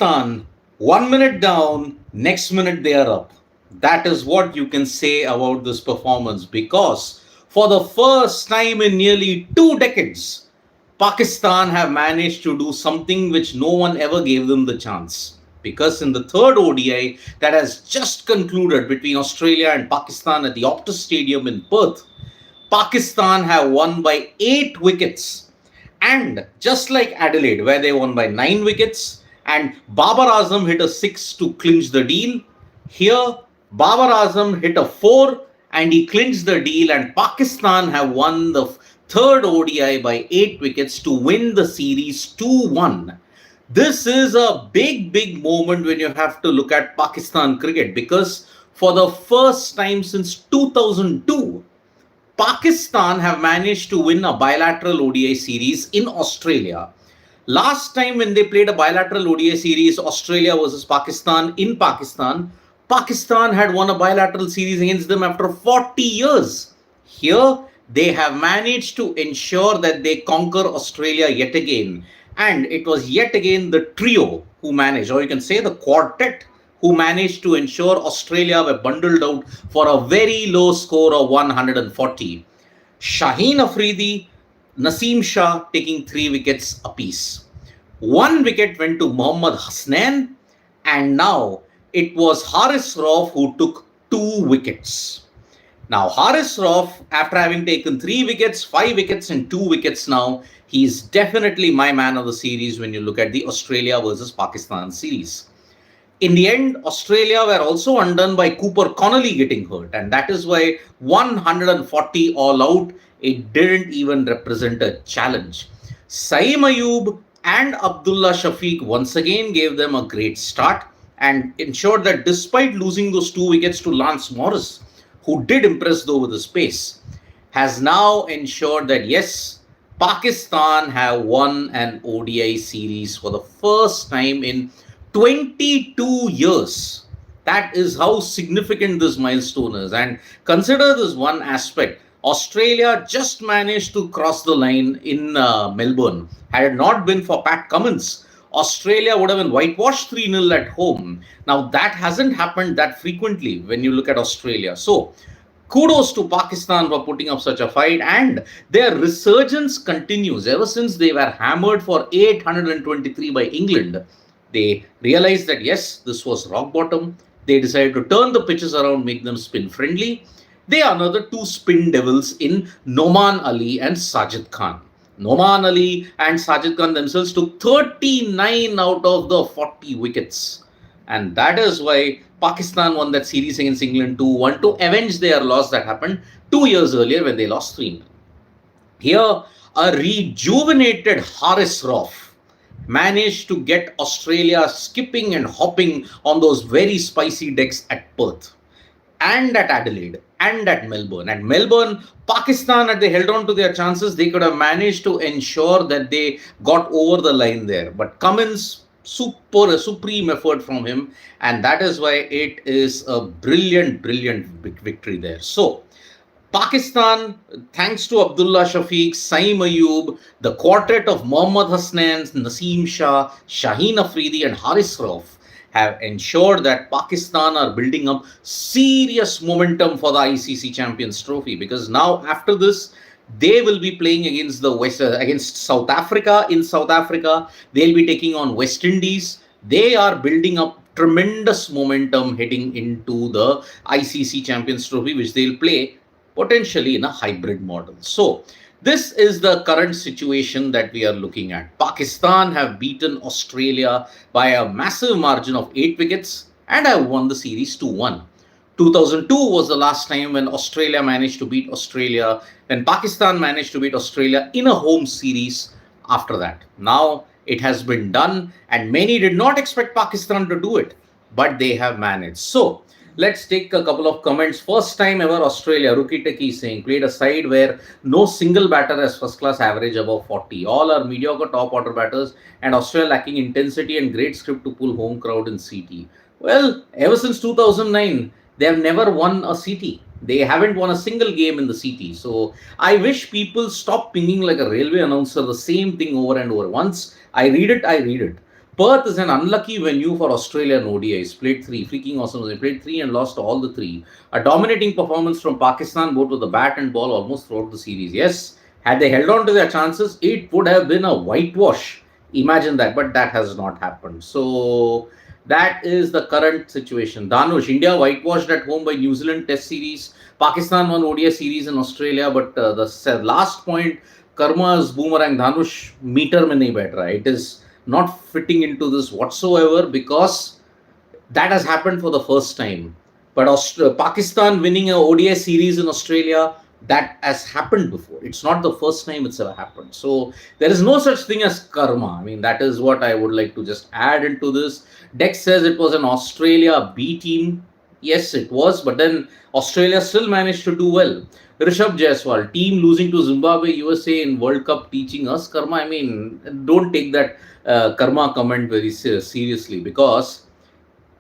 Pakistan, 1 minute down, next minute they are up. That is what you can say about this performance because for the first time in nearly 2 decades, Pakistan have managed to do something which no one ever gave them the chance. Because in the third ODI that has just concluded between Australia and Pakistan at the Optus Stadium in Perth, Pakistan have won by 8 wickets. And just like Adelaide, where they won by 9 wickets, and Babar Azam hit a six to clinch the deal, here Babar Azam hit a four and he clinched the deal, and Pakistan have won the third ODI by 8 wickets to win the series 2-1. This is a big moment when you have to look at Pakistan cricket because for the first time since 2002, Pakistan have managed to win a bilateral ODI series in Australia. Last time when they played a bilateral ODI series, Australia versus Pakistan in Pakistan, Pakistan had won a bilateral series against them after 40 years. Here, they have managed to ensure that they conquer Australia yet again. And it was yet again the trio who managed, or you can say the quartet, who managed to ensure Australia were bundled out for a very low score of 140. Shaheen Afridi, Naseem Shah taking 3 wickets apiece. 1 wicket went to Mohammad Hasnain, and now it was Haris Rauf who took 2 wickets. Now, Haris Rauf, after having taken 3 wickets, 5 wickets, and 2 wickets now, he is definitely my man of the series when you look at the Australia versus Pakistan series. In the end, Australia were also undone by Cooper Connolly getting hurt, and that is why 140 all out, it didn't even represent a challenge. Saeem Ayub and Abdullah Shafiq once again gave them a great start and ensured that despite losing those 2 wickets to Lance Morris, who did impress though with his pace, has now ensured that yes, Pakistan have won an ODI series for the first time in 22 years. That is how significant this milestone is. And consider this one aspect. Australia just managed to cross the line in Melbourne. Had it not been for Pat Cummins, Australia would have been whitewashed 3-0 at home. Now, that hasn't happened that frequently when you look at Australia. So, kudos to Pakistan for putting up such a fight, and their resurgence continues. Ever since they were hammered for 823 by England, they realized that yes, this was rock bottom. They decided to turn the pitches around, make them spin friendly. They are another two spin devils in Noman Ali and Sajid Khan. Noman Ali and Sajid Khan themselves took 39 out of the 40 wickets. And that is why Pakistan won that series against England 2-1 to avenge their loss that happened 2 years earlier when they lost 3-0. Here, a rejuvenated Haris Rauf managed to get Australia skipping and hopping on those very spicy decks at Perth and at Adelaide and at Melbourne. And Melbourne, Pakistan, had they held on to their chances, they could have managed to ensure that they got over the line there. But Cummins, supreme effort from him, and that is why it is a brilliant victory there. So, Pakistan, thanks to Abdullah Shafiq, Saeem Ayub, the quartet of Mohammad Hasnain, Naseem Shah, Shaheen Afridi, and Haris Rauf, have ensured that Pakistan are building up serious momentum for the ICC Champions Trophy, because now after this, they will be playing against against South Africa. In South Africa, they'll be taking on West Indies. They are building up tremendous momentum heading into the ICC Champions Trophy, which they'll play potentially in a hybrid model. So, this is the current situation that we are looking at. Pakistan have beaten Australia by a massive margin of 8 wickets and have won the series 2-1. 2002 was the last time when Australia managed to beat Australia, when Pakistan managed to beat Australia in a home series after that. Now it has been done, and many did not expect Pakistan to do it, but they have managed. So, let's take a couple of comments. First time ever Australia, Rookie Techie saying, played a side where no single batter has first class average above 40. All are mediocre top order batters, and Australia lacking intensity and great script to pull home crowd in CT. Well, ever since 2009, they have never won a CT. They haven't won a single game in the CT. So I wish people stop pinging like a railway announcer the same thing over and over. Once I read it, I read it. Perth is an unlucky venue for Australian ODIs. Played three, freaking awesome. They played three and lost all the three. A dominating performance from Pakistan, both with the bat and ball, almost throughout the series. Yes, had they held on to their chances, it would have been a whitewash. Imagine that, but that has not happened. So that is the current situation. Dhanush, India whitewashed at home by New Zealand Test series. Pakistan won ODI series in Australia, but the last point, Karma's boomerang. Dhanush meter mein nahi baith raha. It is not fitting into this whatsoever because that has happened for the first time. But Pakistan winning a ODI series in Australia, that has happened before. It's not the first time it's ever happened. So there is no such thing as karma. I mean, that is what I would like to just add into this. Dex says it was an Australia B team. Yes, it was, but then Australia still managed to do well. Rishabh Jaiswal, team losing to Zimbabwe, USA in World Cup teaching us karma. I mean, don't take that karma comment very seriously because,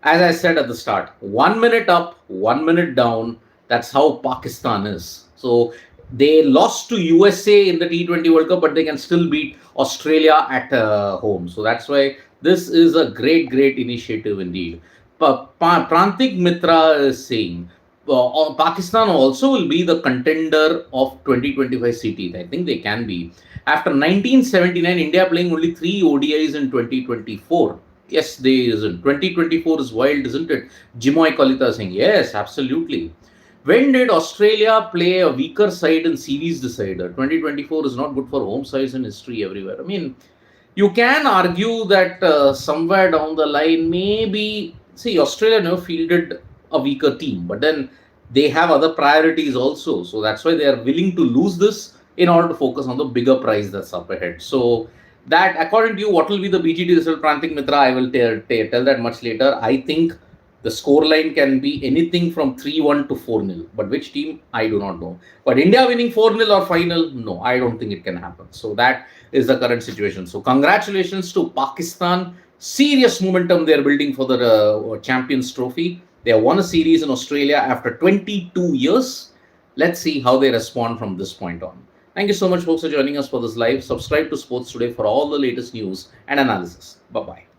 as I said at the start, 1 minute up, 1 minute down. That's how Pakistan is. So they lost to USA in the T20 World Cup, but they can still beat Australia at home. So that's why this is a great, great initiative indeed. Prantik Mitra is saying Pakistan also will be the contender of 2025 CT. I think they can be. After 1979, India playing only 3 ODIs in 2024. Yes, they isn't. 2024 is wild, isn't it? Jimoy Kalita saying, yes, absolutely. When did Australia play a weaker side in series decider? 2024 is not good for home sides in history everywhere. I mean, you can argue that somewhere down the line, maybe, see, Australia never fielded a weaker team, but then they have other priorities also. So that's why they are willing to lose this in order to focus on the bigger prize that's up ahead. So that, according to you, what will be the BGT result, Prantik Mitra? I will tell that much later. I think the scoreline can be anything from 3-1 to 4-0. But which team, I do not know. But India winning 4-0 or final, no, I don't think it can happen. So that is the current situation. So congratulations to Pakistan. Serious momentum they are building for the Champions Trophy. They have won a series in Australia after 22 years. Let's see how they respond from this point on. Thank you so much, folks, for joining us for this live. Subscribe to Sports Today for all the latest news and analysis. Bye-bye.